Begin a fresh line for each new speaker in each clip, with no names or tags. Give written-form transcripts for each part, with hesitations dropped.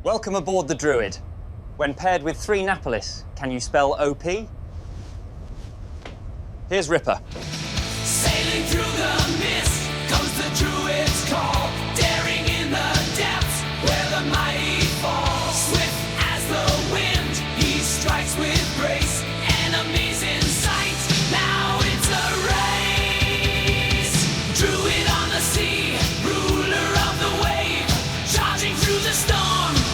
Welcome aboard the Druid. When paired with 3 Napolis, can you spell OP? Here's Ripper.
Sailing through the mist comes the Druid's call, daring in the depths where the mighty fall. Swift as the wind, he strikes with grace. Enemies in sight, now it's a race. Druid on the sea, ruler of the wave, charging through the storm,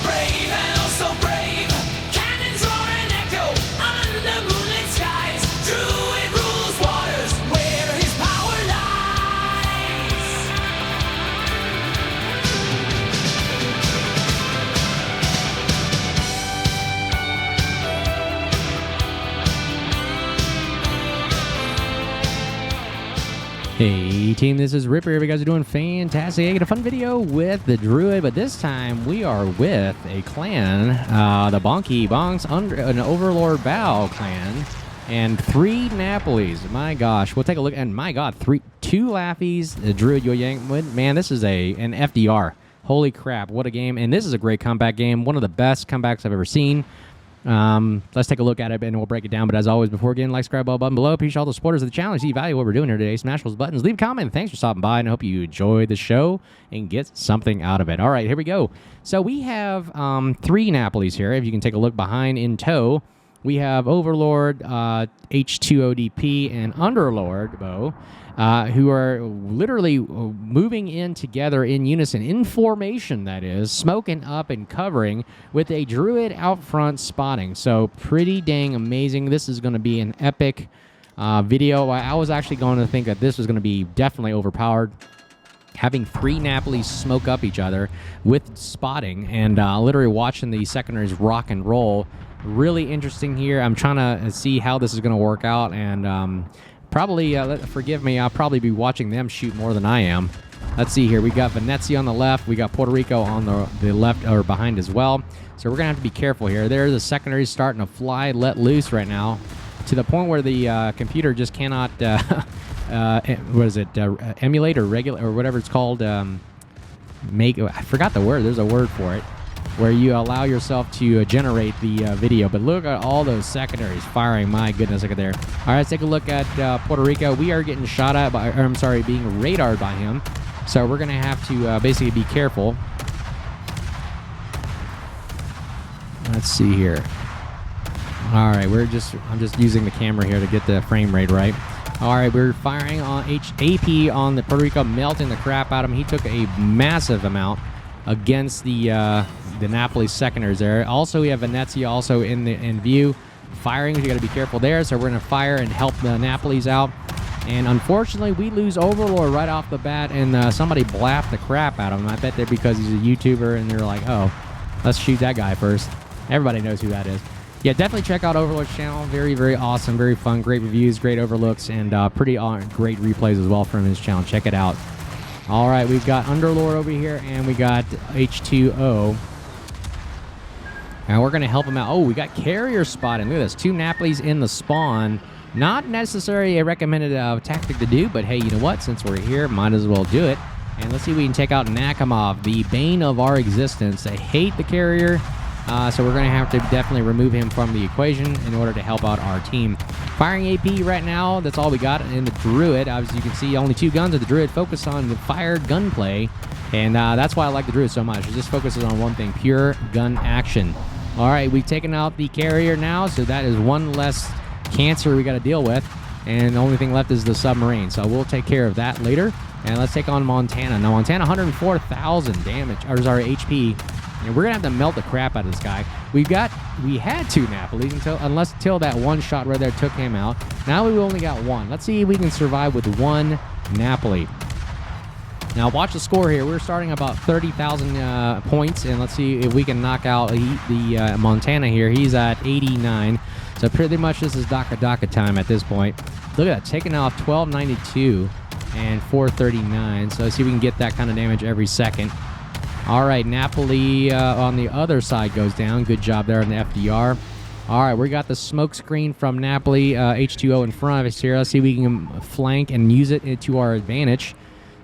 brave and oh so brave. Cannons roar and echo under moonlit skies. Druid rules waters where his power lies.
Hey team, this is Ripper. You guys are doing fantastic. I get a fun video with the Druid, but this time we are with a clan, the Bonky Bonks, under an OverlordBou Clan, and 3 Napolis. My gosh, we'll take a look. And my God, 2 Laffies, the Druid Yoyang. Man, this is an FDR. Holy crap, what a game! And this is a great comeback game. One of the best comebacks I've ever seen. Let's take a look at it and we'll break it down. But as always, before again, like, subscribe, button below. Appreciate all the supporters of the channel. See value what we're doing here today. Smash those buttons, leave a comment. Thanks for stopping by, and I hope you enjoy the show and get something out of it. All right, here we go. So we have 3 Napolis here. If you can take a look behind in tow, we have Overlord, H2ODP, and UnderlordBou, who are literally moving in together in unison, in formation, that is, smoking up and covering with a Druid out front spotting. So pretty dang amazing. This is going to be an epic video. I was actually going to think that this was going to be definitely overpowered. Having 3 Napolis smoke up each other with spotting and literally watching the secondaries rock and roll. Really interesting here. I'm trying to see how this is going to work out, and probably, forgive me, I'll probably be watching them shoot more than I am. Let's see here. We got Venezia on the left. We got Puerto Rico on the left or behind as well. So we're going to have to be careful here. There's the secondaries starting to fly, let loose right now, to the point where the computer just cannot, what is it, emulate or regulate or whatever it's called. I forgot the word. There's a word for it, where you allow yourself to generate the video. But look at all those secondaries firing. My goodness, look at there. All right, let's take a look at Puerto Rico. We are getting shot at by, or I'm sorry, being radared by him. So we're going to have to basically be careful. Let's see here. All right, I'm just using the camera here to get the frame rate right. All right, we're firing on AP on the Puerto Rico, melting the crap out of him. He took a massive amount against the Napoli secondaries there. Also, we have Venezia also in view, firing. You got to be careful there. So we're going to fire and help the Napolis out. And unfortunately, we lose Overlord right off the bat, and somebody blapped the crap out of him. I bet they're because he's a YouTuber, and they're like, oh, let's shoot that guy first. Everybody knows who that is. Yeah, definitely check out Overlord's channel. Very, very awesome, very fun, great reviews, great overlooks, and pretty great replays as well from his channel. Check it out. All right, we've got Underlord over here, and we got H2O. Now we're going to help him out. Oh, we got carrier spotting. Look at this. 2 Napolis in the spawn. Not necessarily a recommended tactic to do, but hey, you know what? Since we're here, might as well do it. And let's see if we can take out Nakamov, the bane of our existence. I hate the carrier, so we're going to have to definitely remove him from the equation in order to help out our team. Firing AP right now, that's all we got in the Druid. As you can see, only 2 guns of the Druid. Focus on the fire gunplay, and that's why I like the Druid so much. It just focuses on one thing, pure gun action. All right, we've taken out the carrier now, so that is 1 less cancer we got to deal with, and the only thing left is the submarine, so we'll take care of that later. And let's take on Montana. Now, Montana, 104,000 damage, or sorry, HP. And we're going to have to melt the crap out of this guy. We had 2 Napolis until that one shot right there took him out. Now we only got 1. Let's see if we can survive with 1 Napoli. Now watch the score here. We're starting about 30,000 points, and let's see if we can knock out the Montana here. He's at 89. So pretty much this is dakka-dakka time at this point. Look at that, taking off 1292 and 439. So let's see if we can get that kind of damage every second. All right, Napoli on the other side goes down. Good job there on the FDR. All right, we got the smoke screen from Napoli, H2O in front of us here. Let's see if we can flank and use it to our advantage.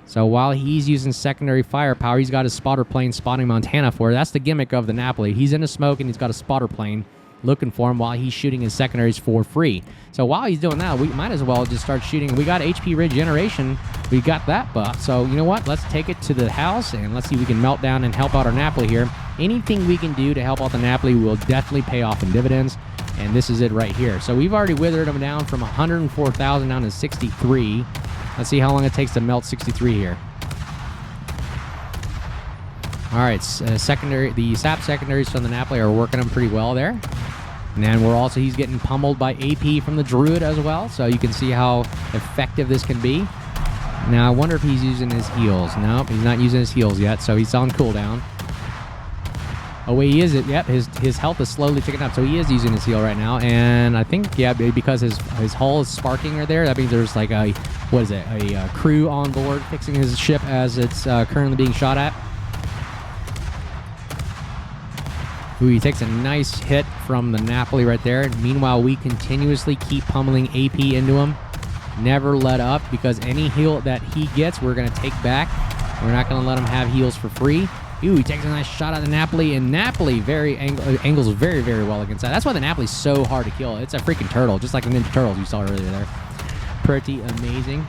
So while he's using secondary firepower, he's got his spotter plane spotting Montana for it. That's the gimmick of the Napoli. He's in the smoke, and he's got a spotter plane looking for him while he's shooting his secondaries for free. So while he's doing that, we might as well just start shooting. We got HP regeneration. We got that buff. So you know what? Let's take it to the house, and let's see if we can melt down and help out our Napoli here. Anything we can do to help out the Napoli will definitely pay off in dividends, and this is it right here. So we've already withered him down from 104,000 down to 63. Let's see how long it takes to melt 63 here. All right, the sap secondaries from the Napoli are working them pretty well there. And then he's getting pummeled by AP from the Druid as well, so you can see how effective this can be. Now, I wonder if he's using his heals. Nope, he's not using his heals yet, so he's on cooldown. Oh, wait, he is. Yep, his health is slowly ticking up, so he is using his heal right now. And I think, yeah, because his hull is sparking right there, that means there's like a crew on board fixing his ship as it's currently being shot at. Ooh, he takes a nice hit from the Napoli right there. Meanwhile, we continuously keep pummeling AP into him. Never let up, because any heal that he gets, we're going to take back. We're not going to let him have heals for free. Ooh, he takes a nice shot at the Napoli, and Napoli angles very, very well against that. That's why the Napoli's so hard to kill. It's a freaking turtle, just like the Ninja Turtles you saw earlier there. Pretty amazing.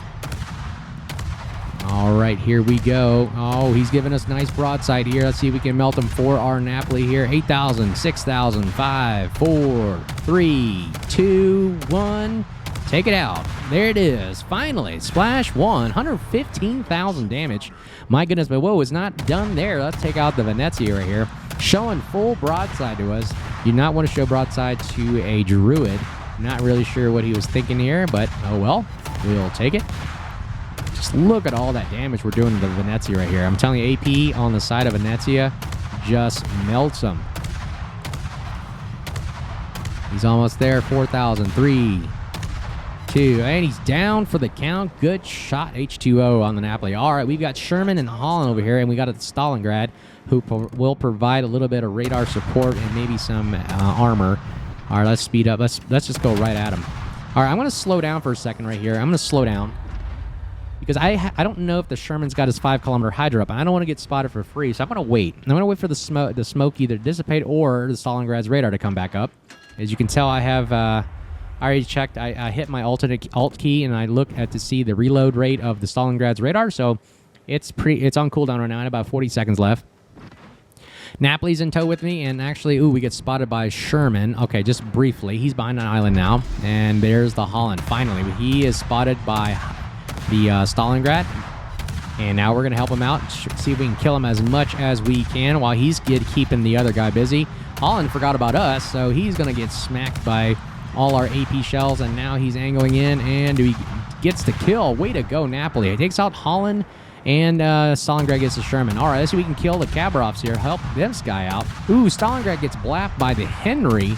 All right, here we go. Oh, he's giving us nice broadside here. Let's see if we can melt him for our Napoli here. 8,000, 6,000, 5, 4, 3, 2, 1. Take it out. There it is. Finally, splash 115,000 damage. My goodness, but whoa, it's not done there. Let's take out the Venezia right here. Showing full broadside to us. You do not want to show broadside to a Druid. Not really sure what he was thinking here, but oh well. We'll take it. Just look at all that damage we're doing to the Venezia right here. I'm telling you, AP on the side of Venezia just melts them. He's almost there. 4,000. 3, 2, and he's down for the count. Good shot, H2O on the Napoli. All right, we've got Sherman and Holland over here, and we got a Stalingrad who will provide a little bit of radar support and maybe some armor. All right, let's speed up. Let's just go right at him. All right, I'm going to slow down for a second right here. I'm going to slow down, because I don't know if the Sherman's got his 5-kilometer Hydra up, and I don't want to get spotted for free, so I'm going to wait. I'm going to wait for the smoke either to dissipate or the Stalingrad's radar to come back up. As you can tell, I have I already checked. I hit my alt key, and I looked to see the reload rate of the Stalingrad's radar, so it's on cooldown right now, and about 40 seconds left. Napoli's in tow with me, and actually, ooh, we get spotted by Sherman. Okay, just briefly. He's behind an island now, and there's the Holland. Finally, he is spotted by the Stalingrad, and now we're going to help him out, see if we can kill him as much as we can while he's keeping the other guy busy. Holland forgot about us, so he's going to get smacked by all our AP shells, and now he's angling in, and he gets the kill. Way to go, Napoli. He takes out Holland, and Stalingrad gets the Sherman. All right, let's see if we can kill the Khabarovs here, help this guy out. Ooh, Stalingrad gets blapped by the Henry,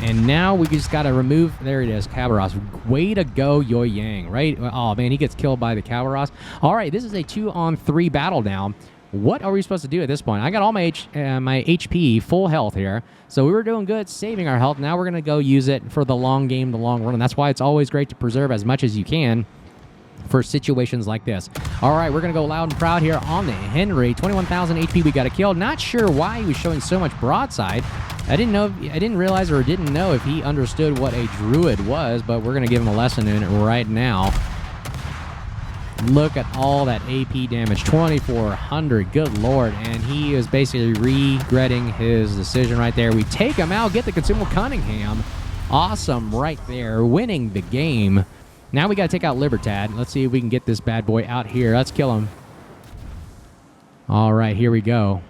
and now we just got to remove, there it is, Khabarovs. Way to go, Yo Yang, right? Oh, man, he gets killed by the Khabarovs. All right, this is a 2-on-3 battle now. What are we supposed to do at this point? I got all my HP, full health here. So we were doing good saving our health. Now we're going to go use it for the long game, the long run. And that's why it's always great to preserve as much as you can for situations like this. All right, we're going to go loud and proud here on the Henry. 21,000 HP we got to kill. Not sure why he was showing so much broadside. I didn't realize or didn't know if he understood what a Druid was, but we're going to give him a lesson in it right now. Look at all that AP damage, 2,400, good lord, and he is basically regretting his decision right there. We take him out, get the Consumable Cunningham. Awesome right there, winning the game. Now we got to take out Libertad. Let's see if we can get this bad boy out here. Let's kill him. All right, here we go.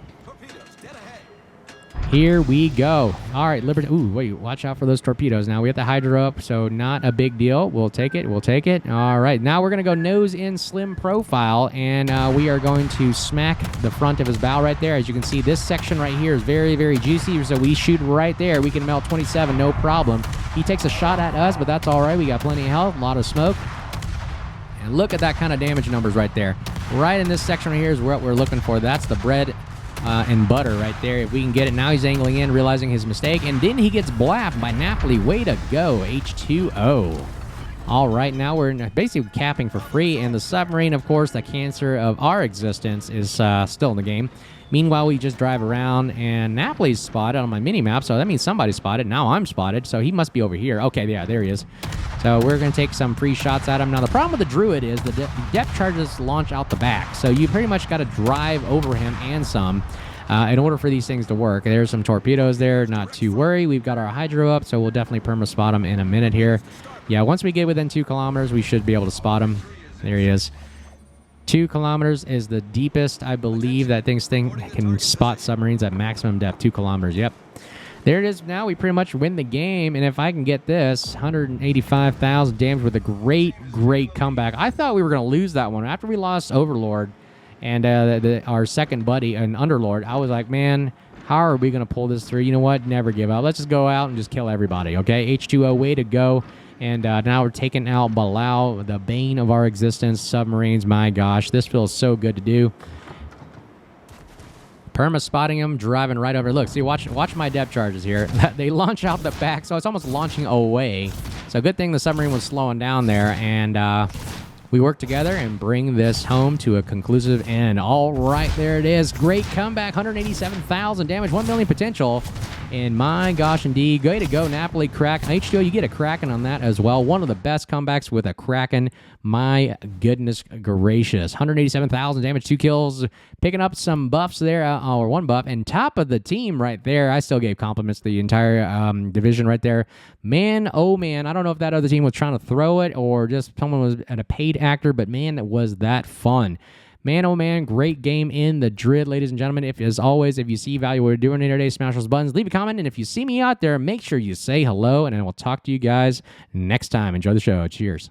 Here we go. All right, Libertad. Ooh, wait, watch out for those torpedoes. Now we have the Hydra up, so not a big deal. We'll take it. We'll take it. All right, now we're going to go nose in slim profile, and we are going to smack the front of his bow right there. As you can see, this section right here is very, very juicy, so we shoot right there. We can melt 27, no problem. He takes a shot at us, but that's all right. We got plenty of health, a lot of smoke. And look at that kind of damage numbers right there. Right in this section right here is what we're looking for. That's the bread and butter right there. If we can get it. Now he's angling in, realizing his mistake, and then he gets blapped by Napoli. Way to go, H2O. All right, now we're basically capping for free, and the submarine, of course, the cancer of our existence, is still in the game. Meanwhile, we just drive around, and Napoli's spotted on my mini-map, so that means somebody spotted. Now I'm spotted, so he must be over here. Okay, yeah, there he is. So we're going to take some free shots at him. Now, the problem with the Druid is the depth charges launch out the back, so you pretty much got to drive over him and some in order for these things to work. There's some torpedoes there, not to worry. We've got our hydro up, so we'll definitely perma-spot him in a minute here. Yeah, once we get within 2 kilometers, we should be able to spot him. There he is. 2 kilometers is the deepest, I believe, that thing can spot submarines at maximum depth. 2 kilometers, yep. There it is. Now we pretty much win the game, and if I can get this, 185,000 damage with a great, great comeback. I thought we were going to lose that one. After we lost Overlord and our second buddy, an Underlord, I was like, man, how are we going to pull this through? You know what? Never give up. Let's just go out and just kill everybody, okay? H2O, way to go. And now we're taking out Balau, the bane of our existence, submarines. My gosh, this feels so good to do. Perma spotting him, driving right over. Look, see, watch my depth charges here. They launch out the back, so it's almost launching away. So good thing the submarine was slowing down there, and we work together and bring this home to a conclusive end. All right, there it is. Great comeback, 187,000 damage, 1 million potential. And my gosh, indeed, way to go, Napoli Kraken. H2O, you get a Kraken on that as well. One of the best comebacks with a Kraken. My goodness gracious. 187,000 damage, 2 kills. Picking up some buffs there, or 1 buff. And top of the team right there. I still gave compliments to the entire division right there. Man, oh man, I don't know if that other team was trying to throw it or just someone was a paid actor, but man, was that fun. Man, oh man, great game in the Druid, ladies and gentlemen. As always, if you see value what we're doing here today, smash those buttons, leave a comment, and if you see me out there, make sure you say hello, and I will talk to you guys next time. Enjoy the show. Cheers.